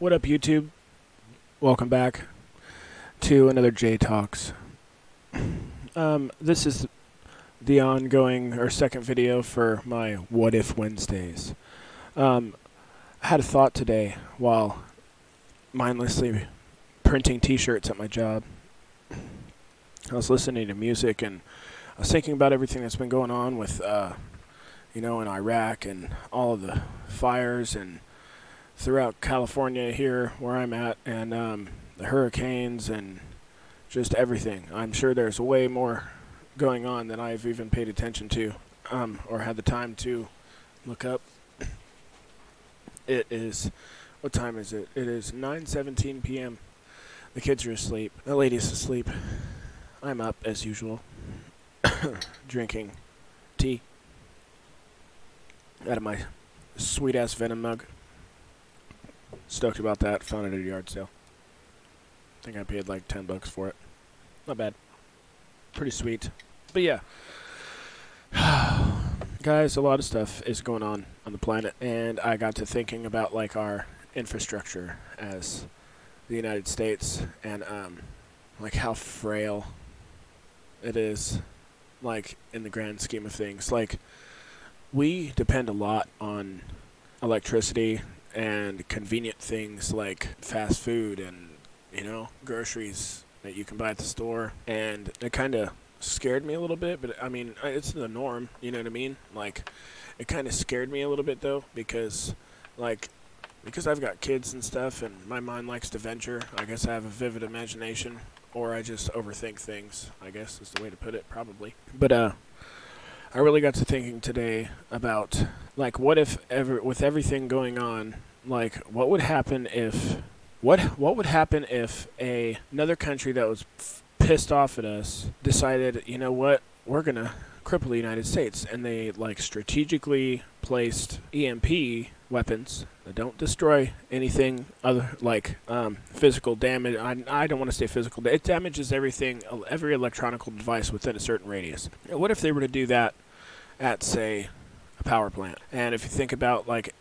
What up, YouTube? Welcome back to another J Talks. This is the ongoing or second video for my What If Wednesdays. I had a thought today while mindlessly printing t-shirts at my job. I was listening to music and I was thinking about everything that's been going on with, in Iraq and all of the fires and throughout California here where I'm at, and the hurricanes and just everything. I'm sure there's way more going on than I've even paid attention to or had the time to look up. It is, what time is it? It is 9:17 p.m. The kids are asleep. The lady's asleep. I'm up as usual, drinking tea out of my sweet-ass Venom mug. Stoked about that. Found it at a yard sale. I think I paid like $10 for it. Not bad. Pretty sweet. But yeah. Guys, a lot of stuff is going on the planet, and I got to thinking about like our infrastructure as the United States, and like how frail it is, like in the grand scheme of things. Like, we depend a lot on electricity and convenient things like fast food and, groceries that you can buy at the store. And it kind of scared me a little bit, but I mean, it's the norm, you know what I mean? Like, it kind of scared me a little bit though, because I've got kids and stuff and my mind likes to venture. I guess I have a vivid imagination, or I just overthink things, I guess is the way to put it, probably. But I really got to thinking today about, like, what if with everything going on, like, what would happen if another country that was pissed off at us decided, you know what, we're gonna cripple the United States, and they like strategically placed EMP weapons that don't destroy anything other like physical damage. I don't want to say physical. It damages everything, every electronic device within a certain radius. What if they were to do that at, say, a power plant? And if you think about like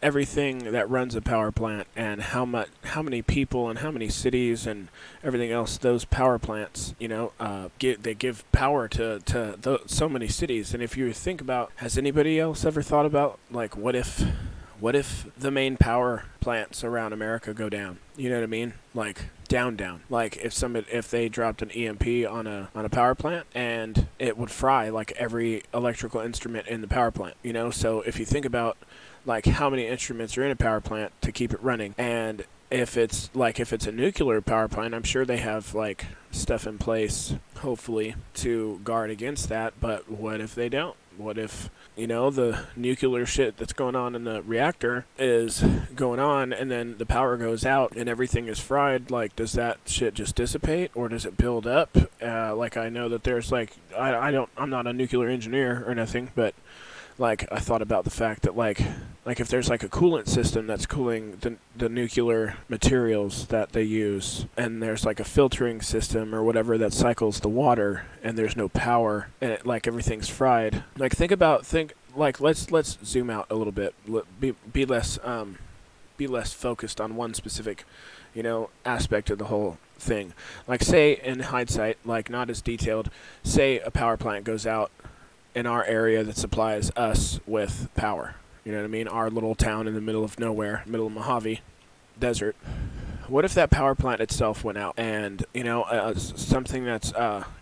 everything that runs a power plant and how many people and how many cities and everything else those power plants, they give power to so many cities. And if you think about, has anybody else ever thought about like what if the main power plants around America go down? You know what I mean? Like down. Like if they dropped an EMP on a power plant, and it would fry like every electrical instrument in the power plant. So if you think about like how many instruments are in a power plant to keep it running, and if it's a nuclear power plant, I'm sure they have like stuff in place, hopefully, to guard against that. But what if they don't? What if, the nuclear shit that's going on in the reactor is going on, and then the power goes out and everything is fried? Like, does that shit just dissipate, or does it build up? Like, I know that there's like, I'm not a nuclear engineer or nothing, but like, I thought about the fact that like if there's like a coolant system that's cooling the nuclear materials that they use, and there's like a filtering system or whatever that cycles the water, and there's no power, and like everything's fried. Like, let's zoom out a little bit. Be less focused on one specific, aspect of the whole thing. Like, say in hindsight, like not as detailed, say a power plant goes out in our area that supplies us with power. You know what I mean? Our little town in the middle of nowhere, middle of Mojave Desert. What if that power plant itself went out? And, something that's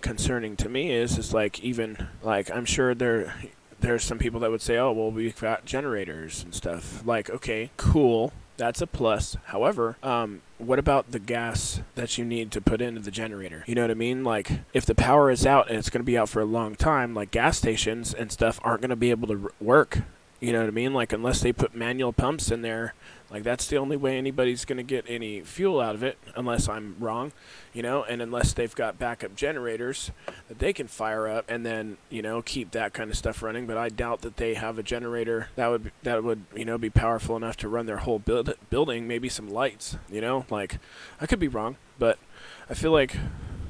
concerning to me is like, even, like, I'm sure there's some people that would say, oh, well, we've got generators and stuff. Like, okay, cool. That's a plus. However, what about the gas that you need to put into the generator? You know what I mean? Like, if the power is out and it's going to be out for a long time, like gas stations and stuff aren't going to be able to work. You know what I mean? Like, unless they put manual pumps in there, like, that's the only way anybody's going to get any fuel out of it, unless I'm wrong, and unless they've got backup generators that they can fire up and then, keep that kind of stuff running. But I doubt that they have a generator that would be powerful enough to run their whole building, maybe some lights, like, I could be wrong, but I feel like,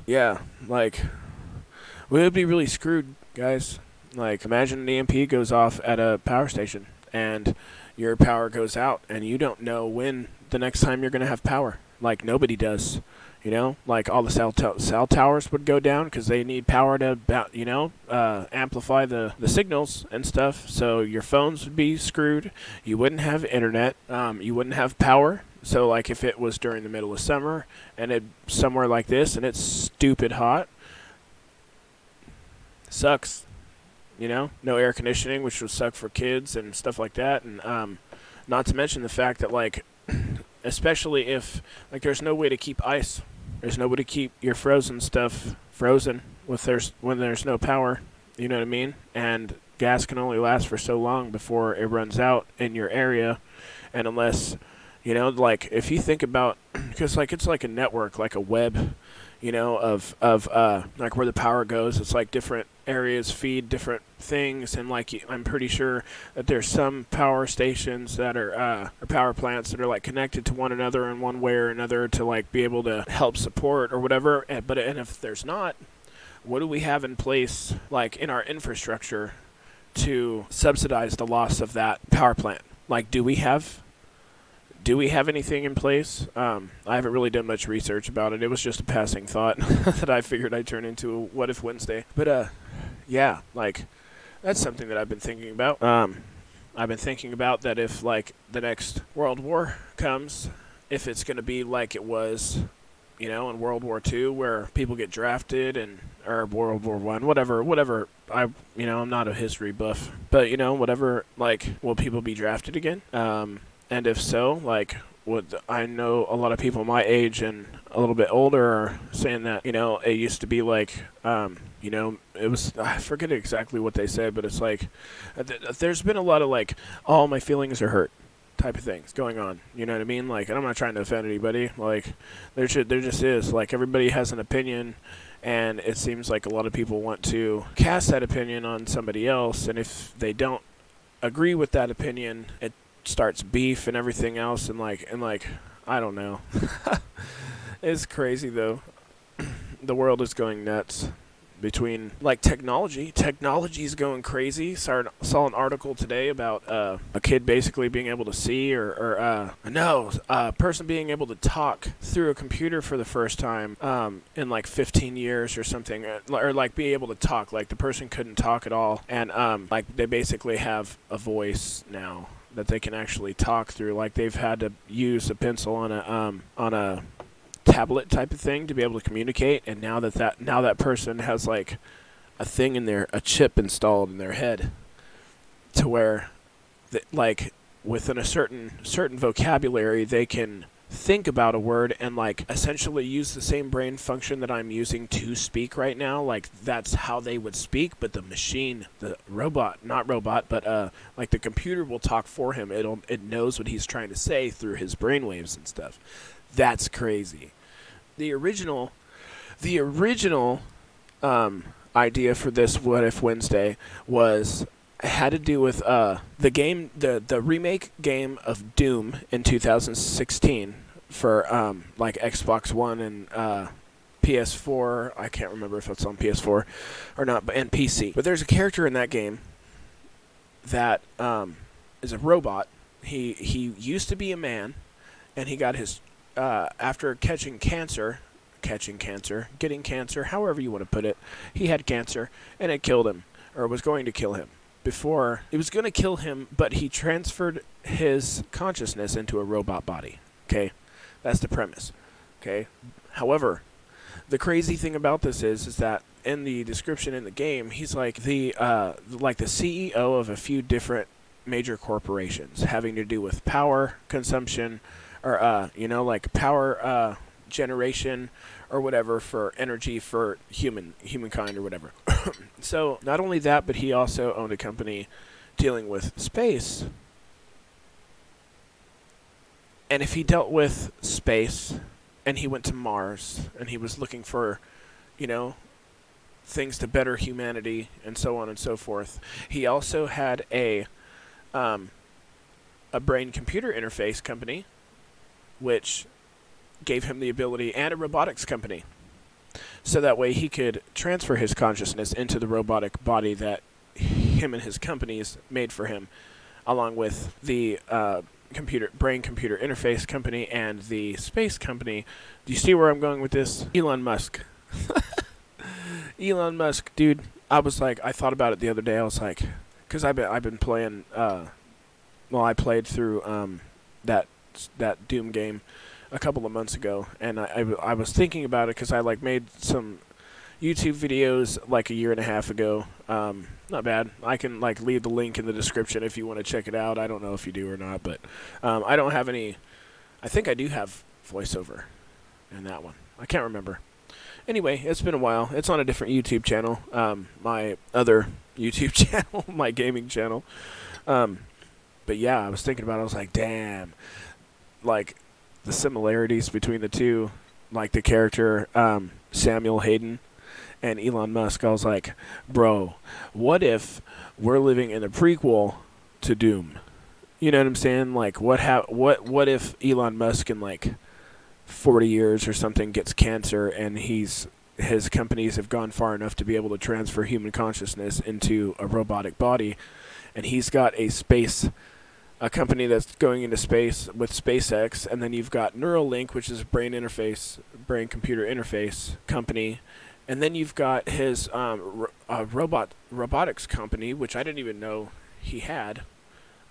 yeah, like, we would be really screwed, guys. Like, imagine an EMP goes off at a power station, and your power goes out, and you don't know when the next time you're going to have power. Like, nobody does. You know, like all the cell towers would go down because they need power to, amplify the signals and stuff. So your phones would be screwed. You wouldn't have internet. You wouldn't have power. So, like, if it was during the middle of summer and it somewhere like this and it's stupid hot, sucks. You know, no air conditioning, which would suck for kids and stuff like that. And not to mention the fact that, like, especially if, like, there's no way to keep ice. There's no way to keep your frozen stuff frozen when there's no power. You know what I mean? And gas can only last for so long before it runs out in your area. And unless, you know, like, if you think about, because, like, it's like a network, like a web, you know, of like where the power goes. It's like different areas feed different things, and like I'm pretty sure that there's some power stations that are or power plants that are like connected to one another in one way or another to like be able to help support or whatever. And if there's not, what do we have in place, like in our infrastructure, to subsidize the loss of that power plant? Like, do we have anything in place? I haven't really done much research about it. It was just a passing thought that I figured I'd turn into a What If Wednesday. But, yeah, like, that's something that I've been thinking about. I've been thinking about that if, like, the next World War comes, if it's going to be like it was, you know, in World War II, where people get drafted, or World War I, whatever. I'm not a history buff. But, you know, whatever, like, will people be drafted again? And if so, like, I know a lot of people my age and a little bit older are saying that, you know, it used to be like, you know, it was, I forget exactly what they said, but it's like, there's been a lot of like, all my feelings are hurt type of things going on. You know what I mean? Like, and I'm not trying to offend anybody. Like, there just is. Like, everybody has an opinion, and it seems like a lot of people want to cast that opinion on somebody else, and if they don't agree with that opinion, it starts beef and everything else, and like I don't know. It's crazy though. The world is going nuts between like technology's going crazy. Saw an article today about a kid basically being able to see a person being able to talk through a computer for the first time in like 15 years or something, or like be able to talk, like the person couldn't talk at all, and like they basically have a voice now that they can actually talk through. Like, they've had to use a pencil on a tablet type of thing to be able to communicate, and now that person has like a chip installed in their head, to where like within a certain vocabulary they can think about a word and like essentially use the same brain function that I'm using to speak right now. Like, that's how they would speak, but the machine, the robot, not robot, but like the computer will talk for him. It knows what he's trying to say through his brainwaves and stuff. That's crazy. The original idea for this What If Wednesday had to do with the game, the remake game of Doom in 2016 for like Xbox One and PS4. I can't remember if it's on PS4 or not, but and PC. But there's a character in that game that is a robot. He used to be a man, and he got his after getting cancer, however you want to put it. He had cancer, and it killed him, or was going to kill him. Before it was going to kill him, but he transferred his consciousness into a robot body. Okay, that's the premise. Okay, however, the crazy thing about this is that in the description in the game, he's like the CEO of a few different major corporations having to do with power consumption, or like power generation or whatever for energy for humankind or whatever. So not only that, but he also owned a company dealing with space. And if he dealt with space and he went to Mars and he was looking for, things to better humanity and so on and so forth, he also had a brain-computer interface company, which gave him the ability, and a robotics company. So that way he could transfer his consciousness into the robotic body that him and his companies made for him. along with the brain-computer interface company and the space company. Do you see where I'm going with this? Elon Musk. Elon Musk, dude. I thought about it the other day. I was like, because I've been playing. I played through that Doom game a couple of months ago, and I was thinking about it because I made some YouTube videos like a year and a half ago. Not bad. I can leave the link in the description if you want to check it out. I don't know if you do or not, but I don't have any. I think I do have voiceover in that one. I can't remember. Anyway, it's been a while. It's on a different YouTube channel. My other YouTube channel, my gaming channel. But yeah, I was thinking about it. I was like, damn, the similarities between the two, the character Samuel Hayden and Elon Musk. I was like, bro, what if we're living in the prequel to Doom? You know what I'm saying? What if Elon Musk in 40 years or something gets cancer, and his companies have gone far enough to be able to transfer human consciousness into a robotic body, and he's got a company that's going into space with SpaceX, and then you've got Neuralink, which is a brain-computer interface company, and then you've got his robotics company, which I didn't even know he had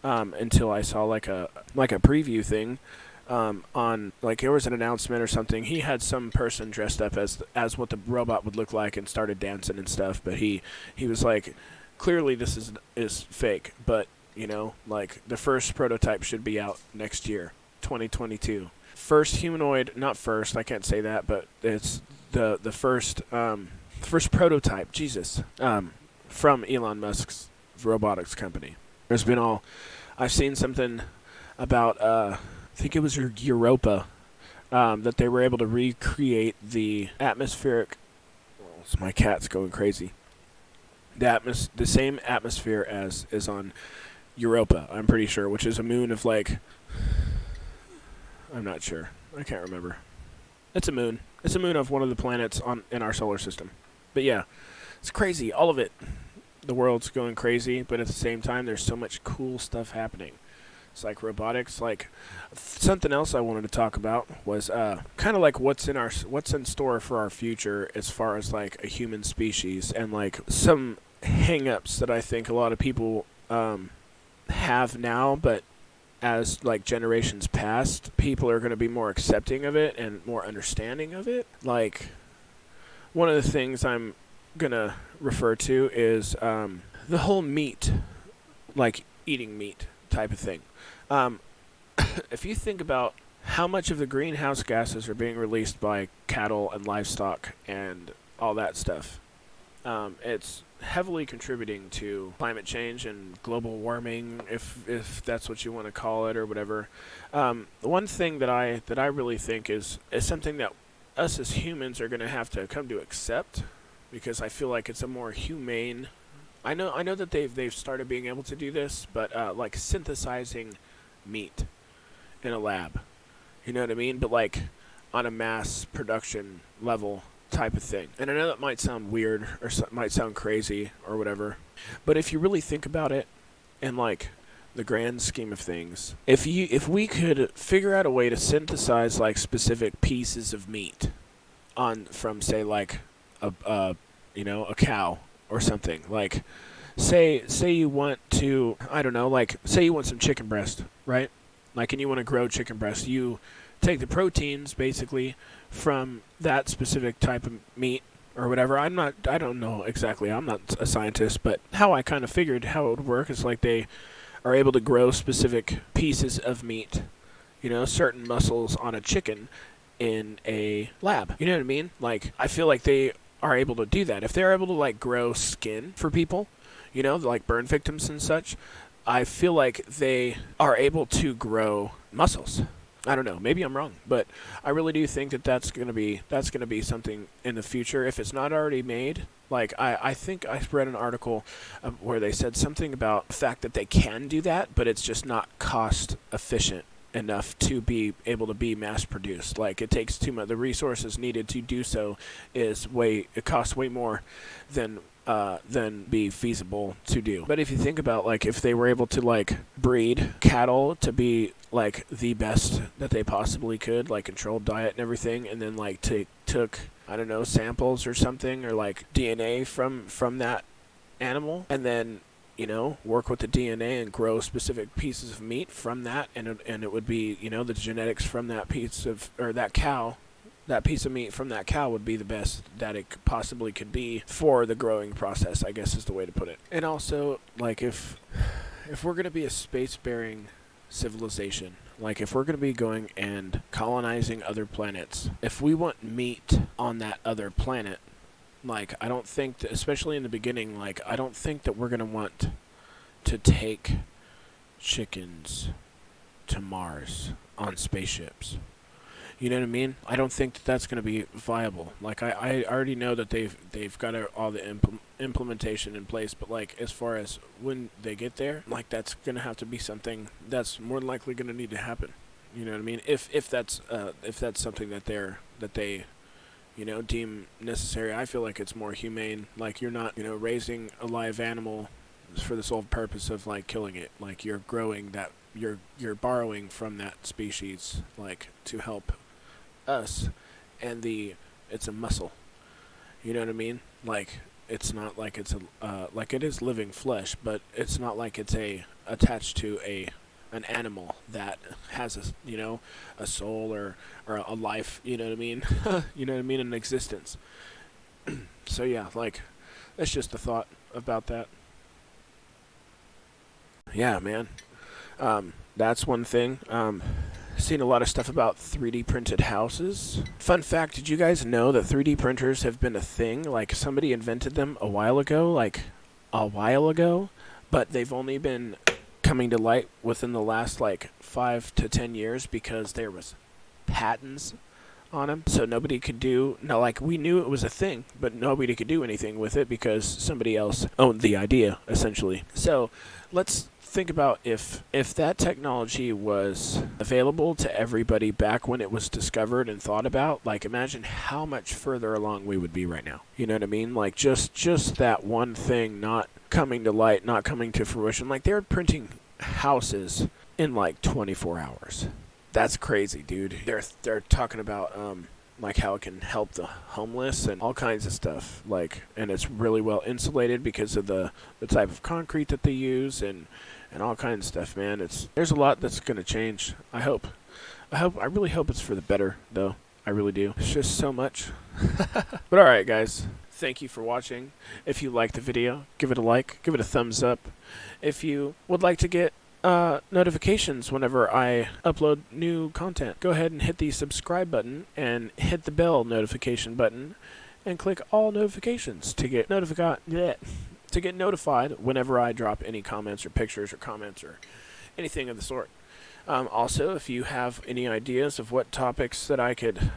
until I saw a preview thing on there was an announcement or something. He had some person dressed up as what the robot would look like and started dancing and stuff, but he was like, clearly this is fake, but the first prototype should be out next year, 2022. First humanoid, not first, I can't say that, but it's the first prototype, Jesus, from Elon Musk's robotics company. I've seen something about, I think it was Europa, that they were able to recreate the atmospheric, my cat's going crazy, the same atmosphere as is on Europa, I'm pretty sure, which is a moon of I'm not sure. I can't remember. It's a moon. It's a moon of one of the planets in our solar system. But yeah, it's crazy. All of it. The world's going crazy, but at the same time, there's so much cool stuff happening. It's robotics. Something else I wanted to talk about was kind of what's in store for our future as far as a human species, and some hang-ups that I think a lot of people have now, but as generations past, people are going to be more accepting of it and more understanding of it. One of the things I'm going to refer to is the whole meat, eating meat type of thing. If you think about how much of the greenhouse gases are being released by cattle and livestock and all that stuff, it's heavily contributing to climate change and global warming, if that's what you want to call it or whatever. One thing that I really think is something that us as humans are going to have to come to accept, because I feel like it's a more humane. I know that they've started being able to do this, but synthesizing meat in a lab, you know what I mean? But on a mass production level type of thing. And I know that might sound weird or might sound crazy or whatever, but if you really think about it in the grand scheme of things, if we could figure out a way to synthesize specific pieces of meat from say a cow or something, say you want to, I don't know, say you want some chicken breast, right? And you want to grow chicken breast, you take the proteins basically from that specific type of meat or whatever. I don't know exactly. I'm not a scientist, but how I kind of figured how it would work is they are able to grow specific pieces of meat, certain muscles on a chicken in a lab. You know what I mean? I feel like they are able to do that. If they're able to grow skin for people, burn victims and such, I feel like they are able to grow muscles. I don't know. Maybe I'm wrong, but I really do think that that's gonna be something in the future if it's not already made. I think I read an article where they said something about the fact that they can do that, but it's just not cost efficient enough to be able to be mass produced. It takes too much. The resources needed to do so it costs way more than than be feasible to do. But if you think about, like, if they were able to, like, breed cattle to be, like, the best that they possibly could, like, controlled diet and everything, and then, like, took, I don't know, samples or something, or, like, DNA from that animal, and then, you know, work with the DNA and grow specific pieces of meat from that, and it would be, you know, the genetics from that piece of, or that cow, that piece of meat from that cow would be the best that it possibly could be for the growing process, I guess is the way to put it. And also, like, if we're going to be a space-bearing civilization, like, if we're going to be going and colonizing other planets, if we want meat on that other planet, like, I don't think that, especially in the beginning, like, I don't think that we're going to want to take chickens to Mars on spaceships. You know what I mean? I don't think that that's going to be viable. Like, I already know that they've got all the implementation in place, but, like, as far as when they get there, like, that's going to have to be something that's more than likely going to need to happen. You know what I mean? If that's something that they you know, deem necessary. I feel like it's more humane. Like, you're not, you know, raising a live animal for the sole purpose of, like, killing it. Like, you're growing that, you're borrowing from that species, like, to help us, and it's a muscle. You know what I mean? Like, it's not like it's like, it is living flesh, but it's not like it's attached to an animal that has a, you know, a soul or a life, you know what I mean? You know what I mean? An existence. So yeah, like, that's just a thought about that. Yeah, man. That's one thing. Seen a lot of stuff about 3D printed houses. Fun fact, did you guys know that 3D printers have been a thing? Like, somebody invented them a while ago, but they've only been coming to light within the last, like, 5 to 10 years because there was patents on them. So nobody could like, we knew it was a thing, but nobody could do anything with it because somebody else owned the idea, essentially. So let's think about if that technology was available to everybody back when it was discovered and thought about, like, imagine how much further along we would be right now. You know what I mean? Like, just that one thing not coming to light, not coming to fruition. Like, they're printing houses in, like, 24 hours. That's crazy, dude. They're talking about like, how it can help the homeless and all kinds of stuff. Like, and it's really well insulated because of the type of concrete that they use and all kinds of stuff, man. There's a lot that's gonna change. I really hope it's for the better, though. I really do. It's just so much. But alright, guys. Thank you for watching. If you liked the video, give it a like, give it a thumbs up. If you would like to get notifications whenever I upload new content, go ahead and hit the subscribe button and hit the bell notification button and click all notifications to get notified whenever I drop any comments or pictures or comments or anything of the sort. Also, if you have any ideas of what topics that I could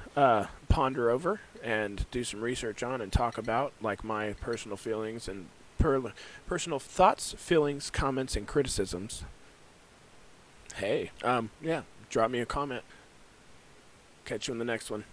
ponder over and do some research on and talk about, like my personal feelings and personal thoughts, feelings, comments, and criticisms, hey, yeah, drop me a comment. Catch you in the next one.